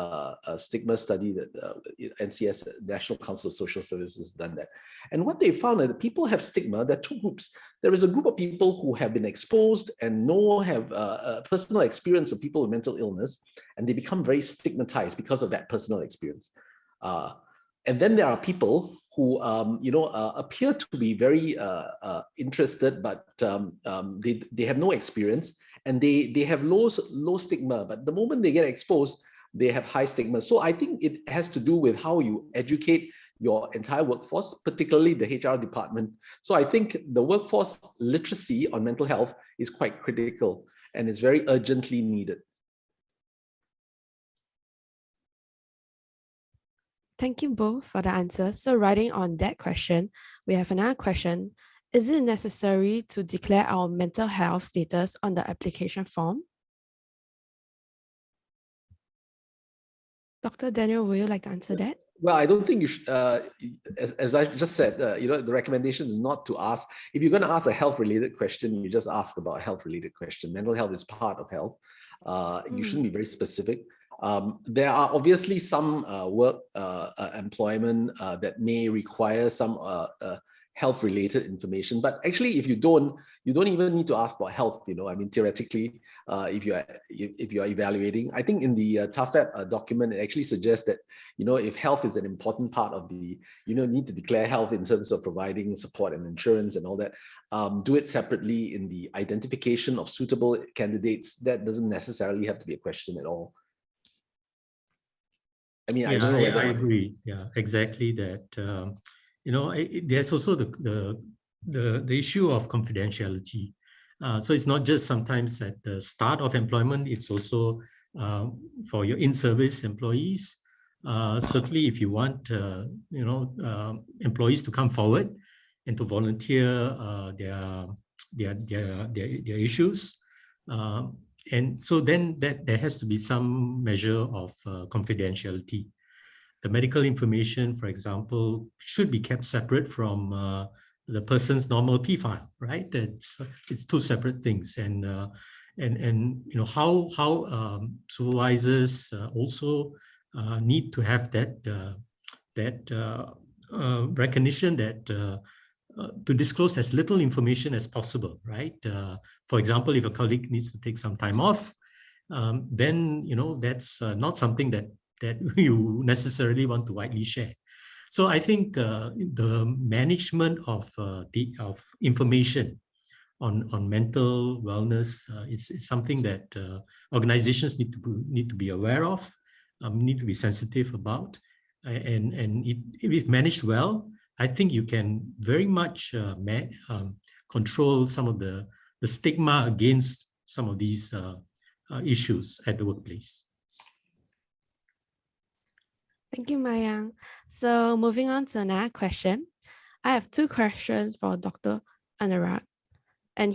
stigma study that NCS, National Council of Social Services, has done that. And what they found is that people have stigma. There are two groups. There is a group of people who have been exposed and have a personal experience of people with mental illness, and they become very stigmatized because of that personal experience. And then there are people who, appear to be very interested, but they have no experience. And they have low stigma, but the moment they get exposed, they have high stigma. So I think it has to do with how you educate your entire workforce, particularly the HR department. So I think the workforce literacy on mental health is quite critical and is very urgently needed. Thank you both for the answer. So riding on that question, we have another question. Is it necessary to declare our mental health status on the application form? Dr. Daniel, would you like to answer that? Well, I don't think you should, as I just said, the recommendation is not to ask. If you're going to ask a health-related question, you just ask about a health-related question. Mental health is part of health. You shouldn't be very specific. There are obviously some work employment that may require some health-related information. But actually, if you don't even need to ask about health. I mean, theoretically, if you are evaluating, I think in the TAFEP document, it actually suggests that if health is an important part of the need to declare health in terms of providing support and insurance and all that, do it separately in the identification of suitable candidates. That doesn't necessarily have to be a question at all. I mean, I don't know whether I agree. Yeah, exactly that. There's also the issue of confidentiality. So it's not just sometimes at the start of employment, it's also for your in-service employees. Certainly, if you want, employees to come forward and to volunteer their issues. And so then there has to be some measure of confidentiality. The medical information, for example, should be kept separate from the person's normal P file, right? It's two separate things, and how supervisors also need to have that recognition that to disclose as little information as possible, right? For example, if a colleague needs to take some time off, then that's not something that you necessarily want to widely share. So I think the management of information on mental wellness is something that organizations need to be aware of, need to be sensitive about, and if managed well, I think you can very much control some of the stigma against some of these issues at the workplace. Thank you, Mayang. So moving on to another question. I have two questions for Dr. Anurag, and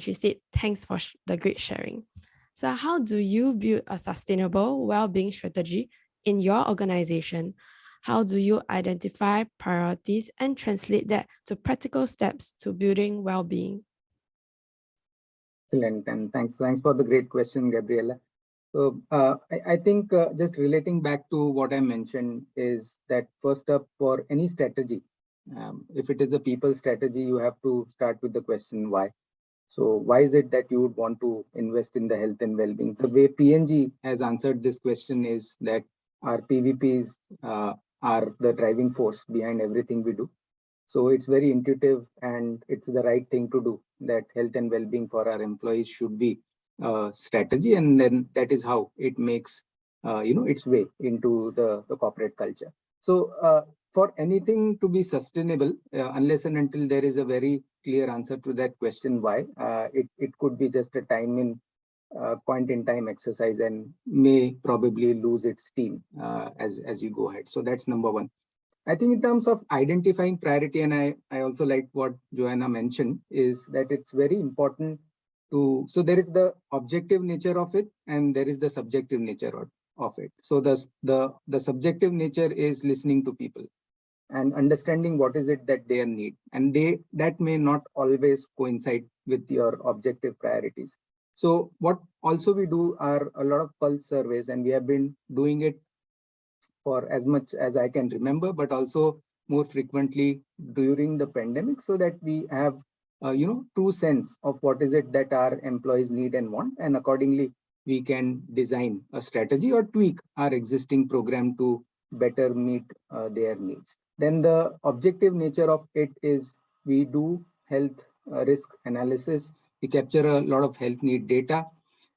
she said, thanks for the great sharing. So how do you build a sustainable well-being strategy in your organization? How do you identify priorities and translate that to practical steps to building well-being? Excellent, and thanks for the great question, Gabriela. So I think just relating back to what I mentioned is that first up, for any strategy, if it is a people strategy, you have to start with the question why. So why is it that you would want to invest in the health and well-being? The way PNG has answered this question is that our PVPs are the driving force behind everything we do. So it's very intuitive and it's the right thing to do, that health and well-being for our employees should be strategy, and then that is how it makes its way into the corporate culture. So for anything to be sustainable, unless and until there is a very clear answer to that question why, it could be just a point in time exercise and may probably lose its steam as you go ahead. So that's number one. I think in terms of identifying priority, and I also like what Joanna mentioned, is that it's very important to, so there is the objective nature of it and there is the subjective nature of it. So the subjective nature is listening to people and understanding what is it that they need, and that may not always coincide with your objective priorities. So what also we do are a lot of pulse surveys, and we have been doing it for as much as I can remember, but also more frequently during the pandemic, so that we have true sense of what is it that our employees need and want, and accordingly we can design a strategy or tweak our existing program to better meet their needs. Then the objective nature of it is we do health risk analysis. We capture a lot of health need data.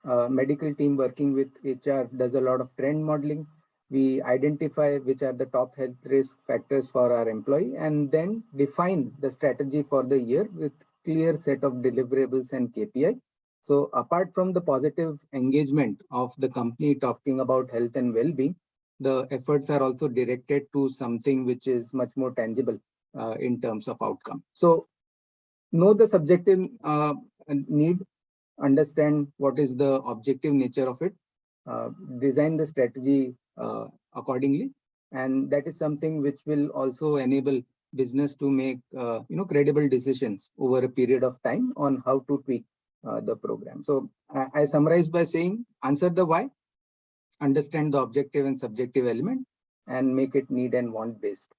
Medical team working with HR does a lot of trend modeling. We identify which are the top health risk factors for our employee, and then define the strategy for the year with clear set of deliverables and KPI. So apart from the positive engagement of the company talking about health and well-being, the efforts are also directed to something which is much more tangible in terms of outcome. So know the subjective need, understand what is the objective nature of it, design the strategy accordingly, and that is something which will also enable business to make credible decisions over a period of time on how to tweak the program. So I summarize by saying, answer the why, understand the objective and subjective element, and make it need and want based.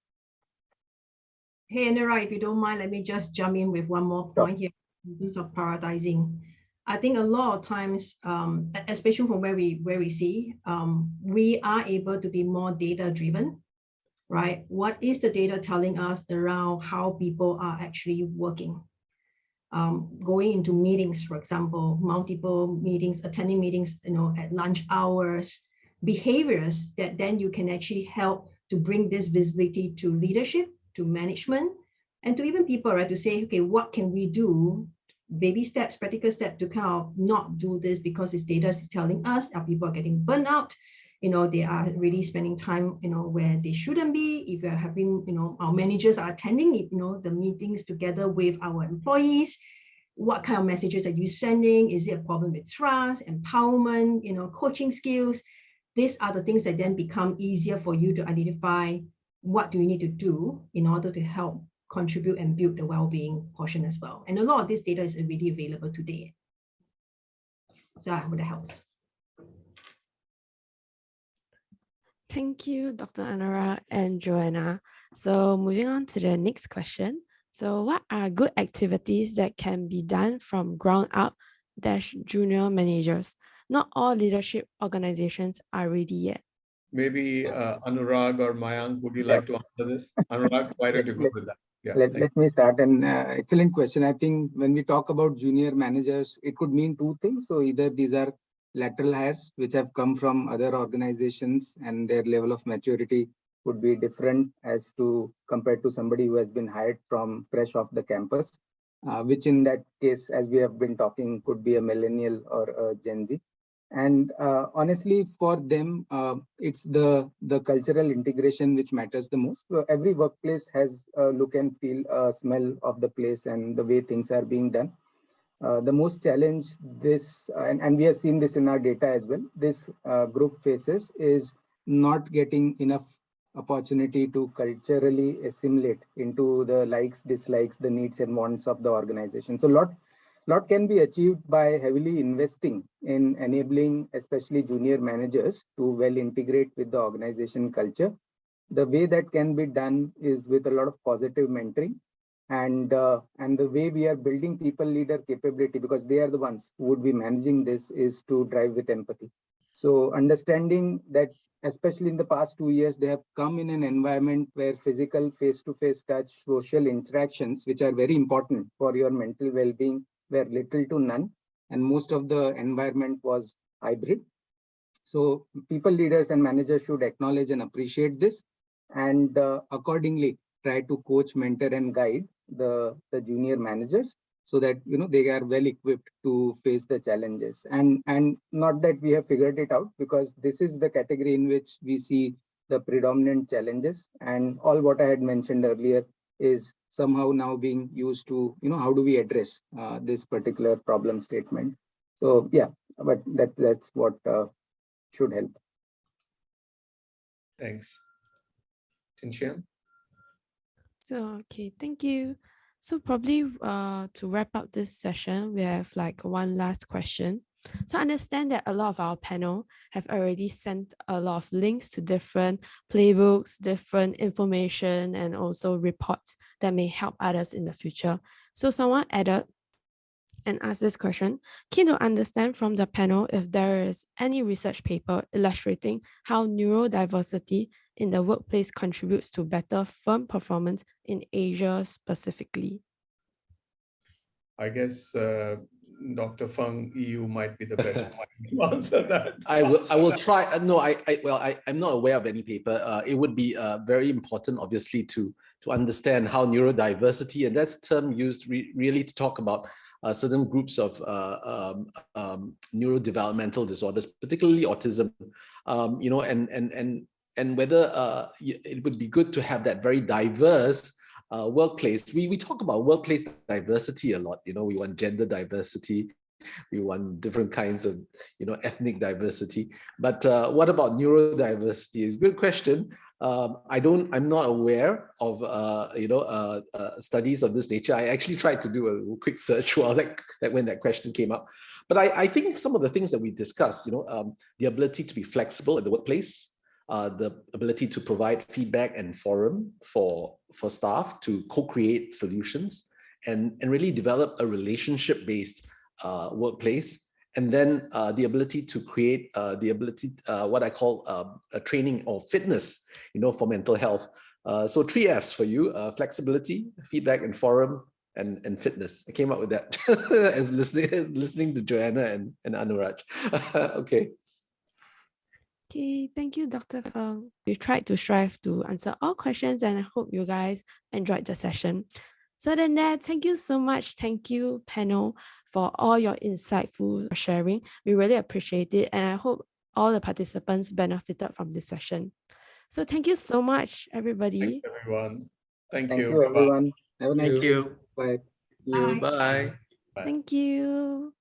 Hey, Anura, if you don't mind, let me just jump in with one more point here in terms of prioritizing. I think a lot of times, especially from where we see, we are able to be more data driven, right? What is the data telling us around how people are actually working? Going into meetings, for example, multiple meetings, attending meetings, at lunch hours, behaviors that then you can actually help to bring this visibility to leadership, to management, and to even people, right? To say, okay, what can we do? Baby steps, practical steps to kind of not do this because this data is telling us our people are getting burnt out. They are really spending time, where they shouldn't be. If you're having, our managers are attending, the meetings together with our employees, what kind of messages are you sending? Is it a problem with trust, empowerment, coaching skills? These are the things that then become easier for you to identify what do you need to do in order to help contribute and build the well-being portion as well. And a lot of this data is already available today. So I hope that helps. Thank you, Dr. Anura and Joanna. So moving on to the next question. So what are good activities that can be done from ground up - junior managers? Not all leadership organizations are ready yet. Maybe Anurag or Mayank, would you like to answer this? Anurag, why don't you go with that? Yeah, let me start. An excellent question. I think when we talk about junior managers, it could mean two things. So either these are lateral hires, which have come from other organizations and their level of maturity would be different as to compared to somebody who has been hired from fresh off the campus, which in that case, as we have been talking, could be a millennial or a Gen Z. And honestly, for them, it's the cultural integration which matters the most. So every workplace has a look and feel, a smell of the place and the way things are being done. The most challenge this, and we have seen this in our data as well, this group faces is not getting enough opportunity to culturally assimilate into the likes, dislikes, the needs and wants of the organization. So lot can be achieved by heavily investing in enabling especially junior managers to well integrate with the organization culture. The way that can be done is with a lot of positive mentoring and the way we are building people leader capability, because they are the ones who would be managing this, is to drive with empathy. So understanding that especially in the past 2 years, they have come in an environment where physical face-to-face touch, social interactions, which are very important for your mental well-being, were little to none, and most of the environment was hybrid. So people leaders and managers should acknowledge and appreciate this, and accordingly try to coach, mentor, and guide the junior managers so that they are well equipped to face the challenges. And not that we have figured it out, because this is the category in which we see the predominant challenges, and all what I had mentioned earlier is somehow now being used to, how do we address this particular problem statement. So yeah, but that's what should help. Thanks. Tinshan? So, okay, thank you. So probably to wrap up this session, we have like one last question. So I understand that a lot of our panel have already sent a lot of links to different playbooks, different information, and also reports that may help others in the future. So someone added and asked this question: keen to understand from the panel if there is any research paper illustrating how neurodiversity in the workplace contributes to better firm performance in Asia specifically. I guess Dr. Feng, you might be the best one to answer that. I will try. No, I'm not aware of any paper. It would be very important, obviously, to understand how neurodiversity, and that's a term used really to talk about certain groups of neurodevelopmental disorders, particularly autism, and whether it would be good to have that very diverse workplace. We talk about workplace diversity a lot. We want gender diversity, we want different kinds of ethnic diversity. But what about neurodiversity? Is a good question. I'm not aware of studies of this nature. I actually tried to do a quick search while when that question came up. But I think some of the things that we discussed, the ability to be flexible at the workplace, the ability to provide feedback and forum for staff to co-create solutions and really develop a relationship-based workplace. And then the ability to create what I call a training or fitness, for mental health. So 3 Fs for you: flexibility, feedback and forum, and fitness. I came up with that as listening to Joanna and Anurag. Okay. Okay, thank you, Dr. Feng. We tried to strive to answer all questions, and I hope you guys enjoyed the session. So then thank you so much. Thank you, panel, for all your insightful sharing. We really appreciate it, and I hope all the participants benefited from this session. So thank you so much, everybody. Thanks, everyone. Thank Thank you. you, everyone. Have a nice Thank day. you. Bye. Bye. Thank you.